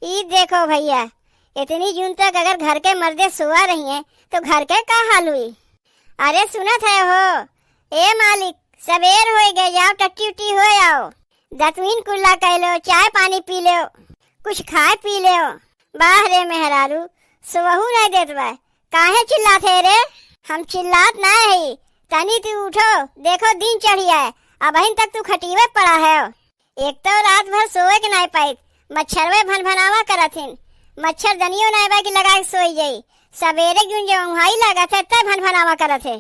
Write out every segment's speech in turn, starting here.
ई देखो भैया, इतनी जून तक अगर घर के मर्दे सोआ रही हैं तो घर के का हाल हुई। अरे सुनत है हो, ए मालिक सवेर हो गए, जाओ टट्टी उट्टी हो आओ, दतवीन कुल्ला कह लो, चाय पानी पी लो, कुछ खाए पी लो। बाह रे मेहरारू, सुबहू नहीं देत बा, काहे चिल्लाते रे? हम चिल्लात ना है, तनी तू उठो, देखो दिन चढ़िया है, अब तक तू खटीवे पड़ा है। एक तो रात भर सोए के नहीं पाई, मच्छरवे भनभनावा करथिन, मच्छर दनियो नहीं बा कि लगा के सोई जाई। सवेरे जुन जो उहाई लगा थे तब भनभनावा करथे।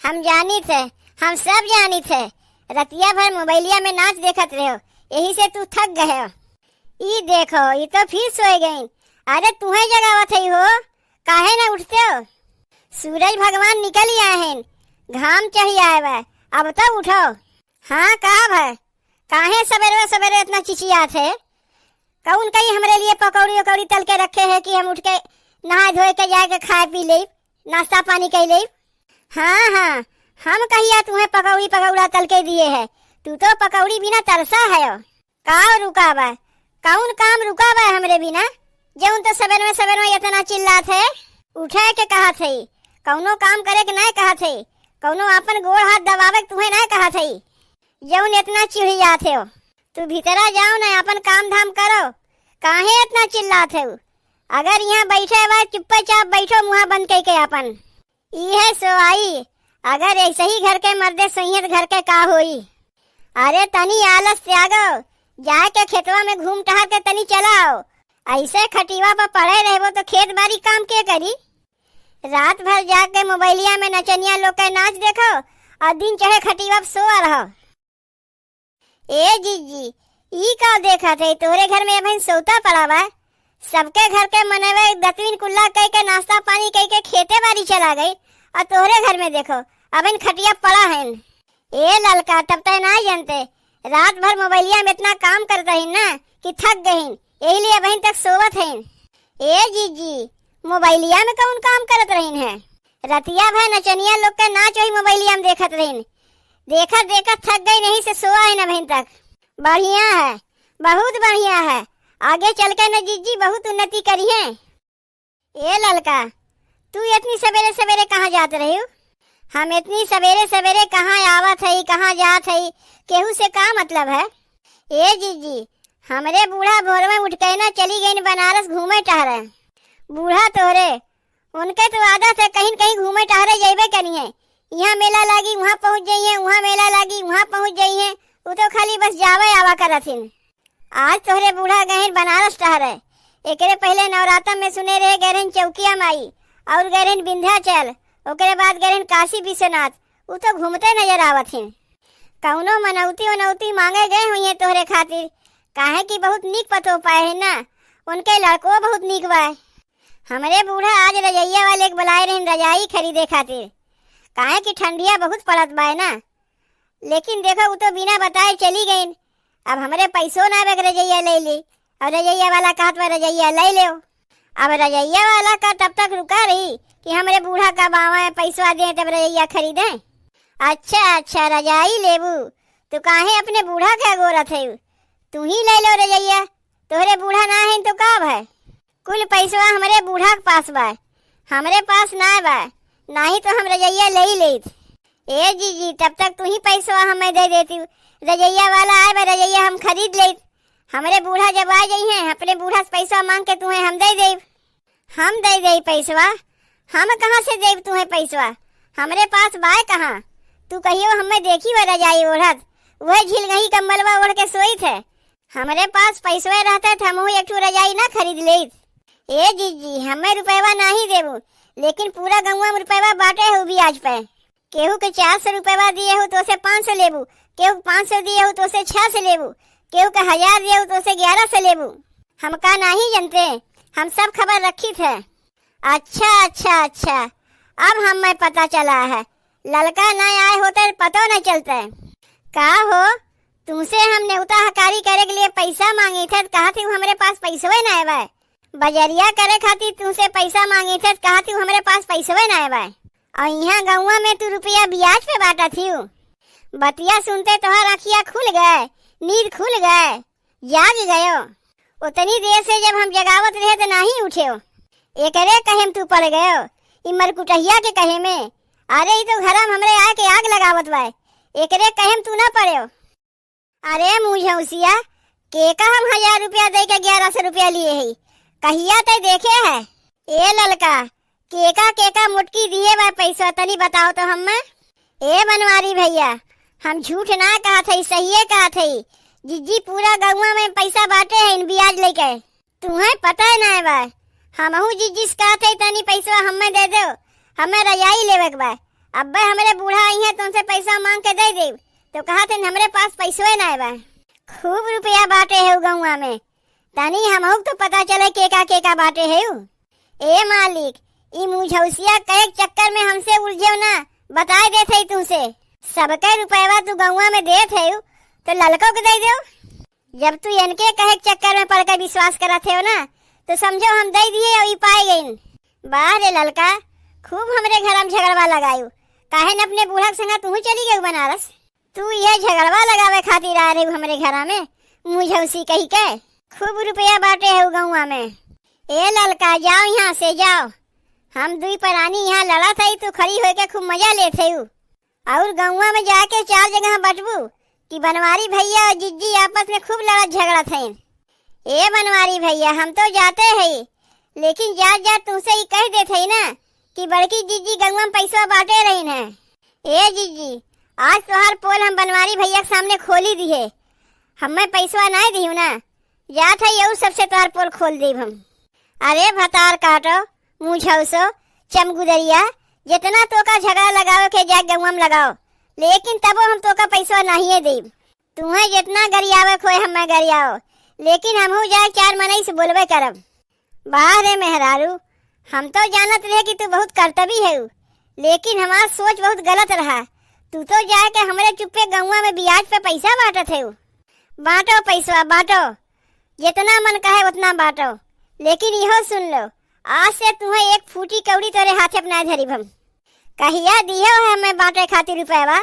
हम जानी थे, हम सब जानी थे, रतिया भर मोबाइलिया में नाच देखत रहे हो, यही से तू थक गए हो। ई देखो, ये तो फिर सोए गई। अरे तुम्हें जगावत है हो, काहे ना उठते हो? सूरज भगवान निकल आए हैं, घाम चढ़ी आए बा, अब तो उठो। हाँ कहा है, काहे सवेरे सवेरे इतना चिचियात है? कौन कहीं हमारे लिए पकौड़ी उकौड़ी तल के रखे है कि हम उठ के नहा धोए के जाके खाए पी ले, नाश्ता पानी कर ले? हाँ हाँ, हम कहिया तुम्हें पकौड़ी पकौड़ा तल के दिए है, तू तो पकौड़ी बिना तरसा है। का रुका बा, कौन काम रुका बा हमरे बिना? जौन तो सवेरे में इतना चिल्लात है, उठे के कहा थे, कौनो काम करे के नहीं कहा थे, कौनो अपन गोड़ हाथ दबावे तुम्हें नहीं कहा थे, जौन इतना चिढ़ियाते हो। तू भीतरा जाओ ना, अपन काम धाम करो, काहे इतना चिल्लाते हो? अगर यहाँ बैठे बा चुपचाप बैठो, मुँह बंद करके अपन। ई है सोआई, अगर ऐसे ही घर के मर्दे सही घर के का होई। अरे तनी आलस त्यागो, जाके खेतवा में घूम टहल के तनी चलाओ। ऐसे खटीवा पर पड़े रहो तो खेत बाड़ी काम के करी? रात भर जाके मोबाइलिया में नचनिया लोग का नाच देखो और दिन चढ़े खटीवा पर सोआ रहो। ए जीजी, ई का देखा थे, तोहरे घर में अभी सोता पड़ा बा, सबके घर के मनवे दतवीन कुल्ला कह के नाश्ता पानी कह के खेते बाड़ी चला गई, और तोहरे घर में देखो अभी खटिया पड़ा है। ए ललका, तब तक ना जानते, रात भर मोबाइलिया में इतना काम करता है ना कि थक गई, यही लिए अभी तक सोवत है। ए जीजी, मोबाइलिया में कौन काम करत रही है? रतिया भर नचनिया लोग का नाच वही मोबाइलिया में देखत रही, देखत देखत थक गई, नहीं से सोआ है न अभी तक। बढ़िया है, बहुत बढ़िया है, आगे चल के न जीजी बहुत उन्नति करी है। ए ललका, तू इतनी सवेरे सवेरे कहाँ जात रही हो? हम इतनी सवेरे सवेरे कहाँ आवत है, कहाँ जात है, केहू से का मतलब है? ए जीजी, हमरे बूढ़ा भोर में उठ के ना चली गई बनारस घूमे टहरे। बूढ़ा तोरे, उनके तो आदत है कहीं कहीं घूमे टहरे जाइबे करिए, यहाँ मेला लागी वहाँ पहुँच जाइए, वहाँ मेला लागी वहाँ पहुँच जाइए, वो तो खाली बस जावे आवा करथिन। आज तोहरे बूढ़ा गहन बनारस टहरे, एकरे पहले नवरात्र में सुने रहे गहन चौकिया माई और गहन विंध्याचल, ओकरे बाद गहन काशी विश्वनाथ, वो तो घूमते नजर आवथिन। कौनो मनौती वनौती मांगे गए हुई है तोहरे खातिर, काहे की बहुत नीक पतो पाए है ना, उनके लड़को बहुत नीक बा। हमारे बूढ़ा आज रजैया वाले के बुलाए रहे रजाई खरीदे खातिर, काहे की ठंडिया बहुत पड़त बा ना, लेकिन देखो वो तो बिना बताए चली गई। अब हमारे पैसों ना बेग रजैया ले ली, और रजैया वाला कहत बा रजैया ले लो। अब रजैया वाला का तब तक रुका रही कि हमारे बूढ़ा का बावा पैसा दे तब रजैया खरीदे। अच्छा अच्छा, रजाई लेबू तो काहे अपने बूढ़ा का गोरत है, तू ही ले लो रजैया, तोहरे बूढ़ा ना है तो का है? कुल पैसा हमारे बूढ़ा के पास बा, हमारे पास ना बा, नहीं तो हम रजैया ले ही लेत। ए जीजी, तब तक तू ही पैसा हमें दे देती, रजैया वाला आए बा, रजैया हम खरीद ले। हमारे बूढ़ा जब आ जाई हैं, अपने बूढ़ा से पैसा मांग के तुम्हें हम दे दे, हम दे पैसा। हम कहाँ से दे तुम्हें पैसा, हमारे पास बाय कहाँ? तू कहियो हमें देखी वो रजाई ओढ़त, वह झिल गई कम्बलवा ओढ़ के सोई थे। हमारे पास पैसा रहता था, हम एक रजाई ना खरीद ले। ए जीजी, हमें रुपया नहीं देबू, लेकिन पूरा गंवा में रुपया बांटे हो भी आज पे। केहू के 400 रुपया दिए हो तो उसे 500 लेबू, केहू 500 दिए हो तो उसे 600 लेबू, केहू के 1000 दिए हो तो उसे 1100 लेबू। हम का नहीं जानते, हम सब खबर रखी थे। अच्छा अच्छा अच्छा, अब हमें पता चला है, ललका न आए होते पता न चलता। का हो, तुमसे हम न्योता हकारी करे के लिए पैसा मांगी थे, कहा थी हमारे पास पैसा न आए। बजरिया करे खातिर तुमसे पैसा मांगी थे, कहा थी हमारे पास पैसा न आए, और यहाँ गौवा में तू रुपया ब्याज पे बांटा थी। बतिया सुनते तोहर आँखिया खुल गए, नींद खुल गए, जाग गयो। उतनी देर से जब हम जगावत रहे तो नहीं उठे हो। एकरे कहे में तू पड़ गए हो, ई मरकुटहिया के कहे में। अरे ई तो घरम हमरे आके आग लगावत बा, एकरे कहे में तू ना पड़े हो। अरे मुझौसिया, केका हम 1000 रुपया दे के 1100 रुपया लिए है, कहिया ते देखे है। ए ललका, केका केका मुटकी दिए बा पैसा, तनी बताओ तो हम। ए बनवारी भैया, हम झूठ ना कहा थे, सही कहा थे। जिज्जी पूरा गौवा में पैसा बांटे है इन ब्याज लेके, तुम्हें पता है ना बा। हमहू जिज्जी से कहा थे तनी पैसा हमें दे दो, हमें रजाई लेवे के बा। अब हमारे बूढ़ा आई है तुमसे पैसा मांग के दे दे, तो कहा थे हमारे पास पैसो ना बा। खूब रुपया बांटे है गौवा में, तनी हमहू तो पता चले केका बांटे है। ए मालिक, ई मुझौसिया कहे चक्कर में हमसे उलझे ना, बता देते तुमसे। सबके रुपया तू गौवा में दे थे तो ललको को दे दो। जब तू इनके कहे चक्कर में पड़ कर विश्वास करा थे ना, तो समझो हम दे दिए और पाए गई। बाह रे ललका, खूब हमरे घर में झगड़वा लगायू, काहे न अपने बूढ़ा संगा तू चली गई बनारस। तू यह झगड़वा लगावे खातिर आ रही हमरे घर में, मुझौसी कही के। खूब रुपया बांटे है गौवा में। ए ललका, जाओ यहाँ से जाओ। हम दुई परानी यहाँ लड़ा था, तू खड़ी होके खूब मजा लेते हूँ। और गौवा में जाके 4 जगह बटबू कि बनवारी भैया और जिज्जी आपस में खूब लड़ा झगड़ा थे। ए बनवारी भैया, हम तो जाते हैं, लेकिन जात तुमसे ही कह देते ना कि बड़की जिज्जी गौवा में पैसा बांटे रही है। ए जिज्जी, आज तोहार पोल हम बनवारी भैया के सामने खोली दिए, हमें पैसा नहीं दी ना, जात है यू सबसे तोहार पोल खोल दी हम। अरे भतार काटो, मुझौसो, चमगुदरिया, जितना तो का झगड़ा लगाओ के जाग गौवा में लगाओ, लेकिन तबो हम तो का पैसा नहीं दे। तुम्हें जितना गरियावे खोए हमें गरियाओ, लेकिन हमहू जाए 4 मनई से बोलबे करब। बाहर रे मेहरारू, हम तो जानत रहे कि तू बहुत कर्तव्य है, लेकिन हमार सोच बहुत गलत रहा। तू तो जाए के हमरे चुप्पे गौवा में ब्याज पे पैसा बांटत है। बांटो पैसा बांटो, जितना मन कहे उतना बांटो, लेकिन इहो सुन लो, आज से तुम्हें एक फूटी कौड़ी तेरे हाथे अपना धरीब हम। कहिया दिए हो हमें बांटे खातिर रुपया?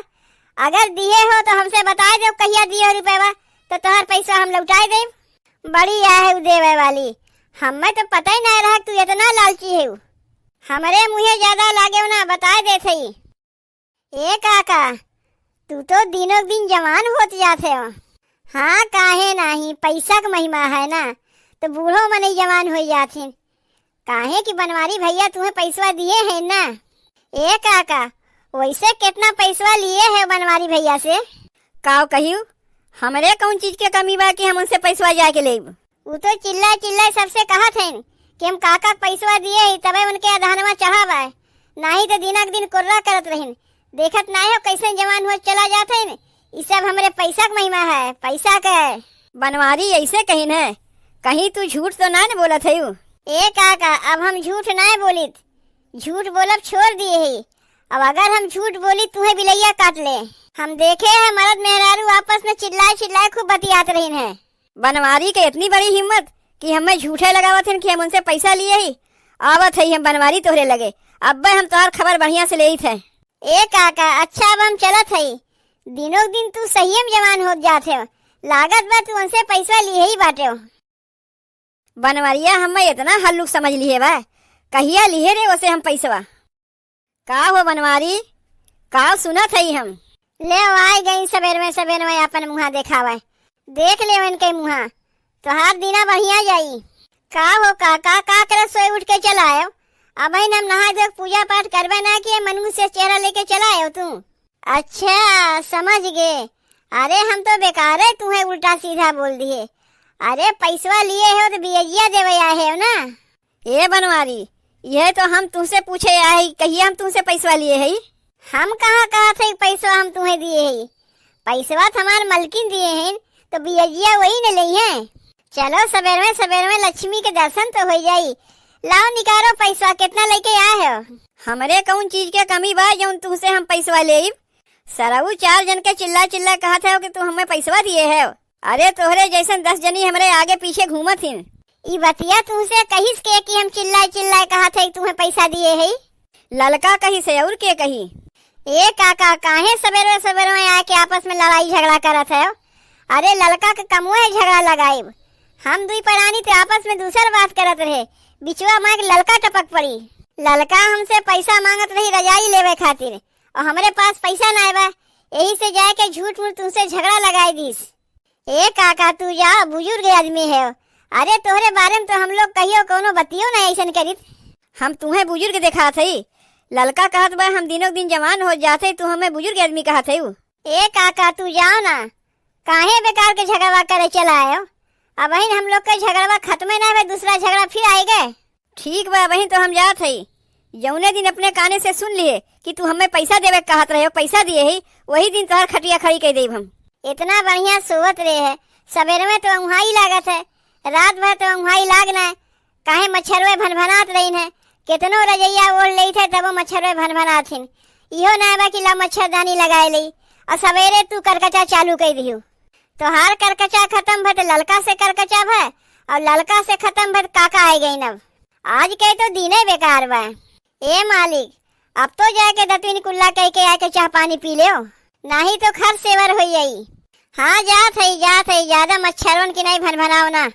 अगर दिए हो तो हमसे बता दो कहिया दिए हो रुपया, तो तोहर पैसा हम लौटाए दे। बड़ी है देवे वाली, हमें तो पता ही नहीं रहा तू इतना लालची है। हमारे मुँहे ज्यादा लागे ना, बता देते ही। ए काका, तू तो दिनों दिन जवान होत जाते हो। हाँ काहे नहीं, पैसा का महिमा है ना, तो बूढ़ो मन जवान हो जाते। काहे कि बनवारी भैया तुम्हें पैसा दिए हैं ना। ए काका, वैसे कितना पैसा लिए है बनवारी भैया से? काव कहियो, हमरे कौन चीज के कमी बा कि हम उनसे पैसा जाके लेब? वो तो चिल्ला सबसे कहा थे कि हम काका पैसा दिए ही, तबे उनके अधानवा चढ़ावा, नहीं तो दिनक दिन कुर्रा करत रहिन। देखत नहीं हो कैसे जवान हो चला जाते हैं। ये सब हमारे पैसा का महिमा है, पैसा का है। बनवारी ऐसे कहीं है, कहीं तू झूठ तो ना बोला थे? ए काका, अब हम झूठ नहीं बोलित, झूठ बोलब छोड़ दिए ही। अब अगर हम झूठ बोली तुम्हें बिलैया काट ले। हम देखे है मर्द मेहरारू आपस में चिल्लाए खूब बतियात रही है। बनवारी के इतनी बड़ी हिम्मत कि हमें झूठे लगावत हैं कि हम उनसे पैसा लिए ही। आवत है हम बनवारी तोहरे लगे, अब हम तोहर खबर बढ़िया से ले थे। ए काका, अच्छा अब हम चलत है। दिनों दिन तू सही में जवान हो जाते हो, लागत बा तू उनसे पैसा लिए ही बाटे हो। बनवरिया, हमें इतना हल्लुक समझ लिए बा, कहिया लिए रे वैसे हम पैसवा? का हो बनवारी, का सुनत है हम? ले आई गई सवेर में अपन मुँहा देखावा, देख ले इनके मुँहा, तो हाथ दीना बढ़िया जाई। का हो काका, का कर सोए उठ के चला आयो? अब हम नहा धो पूजा पाठ करवे ना कि मनु से चेहरा लेके चला आयो तू? अच्छा समझ गए। अरे हम तो बेकार है, तुम्हें उल्टा सीधा बोल दिए। अरे पैसा लिए हो तो बियजिया देवे आए हो ना। ए बनवारी, यह तो हम तुमसे पूछे आए, कहिए हम तुमसे पैसा लिए है? हम कहा थे पैसा हम तुम्हें दिए है? पैसा हमारे मलकिन दिए हैं, तो बियजिया वही न ली है। चलो सवेर में लक्ष्मी के दर्शन तो हो जाई। लाओ निकालो पैसा, कितना लेके आए हो? हमरे कौन चीज के कमी बा जो तुमसे हम पैसा ले? सराऊ 4 जन के चिल्ला कहा था कि तू हमें पैसा दिए है। अरे तोहरे जैसन 10 जनी हमारे आगे पीछे घूमत हिन। ई बतिया तुमसे कहिस के कि हम चिल्ला कहा थे तुम्हें पैसा दिए है? ललका कही से और के कही? ए काका, काहे सवेरे में आके आपस में लड़ाई झगड़ा करत है? अरे ललका के कमुए झगड़ा लगाई, हम दुई परानी तो आपस में दूसर बात करत रहे, बिचवा में एक लड़का टपक पड़ी। लड़का हमसे पैसा मांगत रही रजाई लेवे खातिर, और हमारे पास पैसा ना बा, यही से जाए के झूठ मूठ तुमसे झगड़ा लगाई दीस। ए काका तू जा, बुजुर्ग आदमी है। अरे तोहरे बारे में तो हम लोग कहियो कोनो बतियो ना ऐसन करित। हम तुम्हें बुजुर्ग देखा थी, लड़का कहत बा हम दिनों दिन जवान हो जाते, तू हमें बुजुर्ग आदमी कहा थे। ए काका तू जाओ ना, काहे बेकार के झगड़ा करे चला आयो। अब वही हम लोग का झगड़ा खत्म ना हुए, दूसरा झगड़ा फिर आएगा। ठीक बा, वही तो हम जात है। जौने दिन अपने काने से सुन लिए कि तू हमें पैसा देवे कहत रहे हो, पैसा दिए ही वही दिन तोहर खटिया खड़ी कर देब हम। इतना बढ़िया सोवत रहे है, सवेरे में तो उहाई लागत है, रात भर तो उहाई लागना है। काहे मच्छरवे भनभनात रही है, कितनो रजैया ओढ़ ली थे तबो मच्छरवे भनभनात हिन। इहो ना बा कि ला मच्छरदानी लगाए ली, और सवेरे तू करकचा चालू कर दियो। तोहार करकचा खत्म भर तो ललका से करकचा भर, और ललका से खत्म भर काका आए गई नब। आज के तो दीने बेकार बा। ए मालिक, अब तो जाके दतविन कुल्ला कह के आके चाह पानी पी ले, नहीं तो खर सेवर हो जाई। हाँ जात है, ज्यादा मच्छरों की नहीं भनभनाओ ना।